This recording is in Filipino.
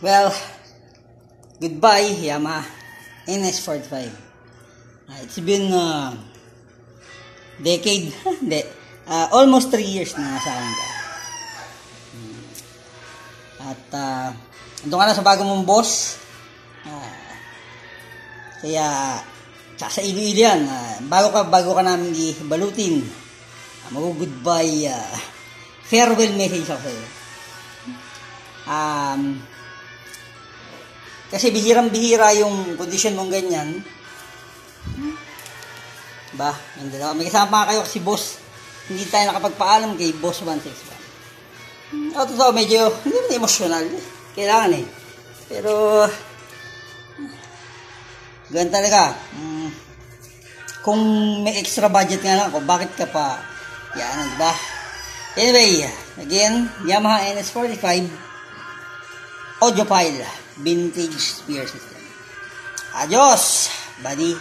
Well, goodbye Yamaha NS45. It's been decade, almost 3 years na nasa akin ka. At andun ka na sa bago mong boss. Kaya sa ili-ili yan, bago ka namin ibalutin, mag-goodbye, farewell message ako sa'yo. Kasi bihirang-bihira yung kondisyon mong ganyan. May kasama pa kayo kasi boss. Hindi tayo nakapagpaalam kay Boss 161. Totoo, medyo hindi naman emosyonal. Kailangan eh. Pero ganun talaga. Kung may extra budget nga lang ako, bakit ka pa yan, diba? Anyway, again, Yamaha NS45 audiophile vintage spear system. Adios, buddy.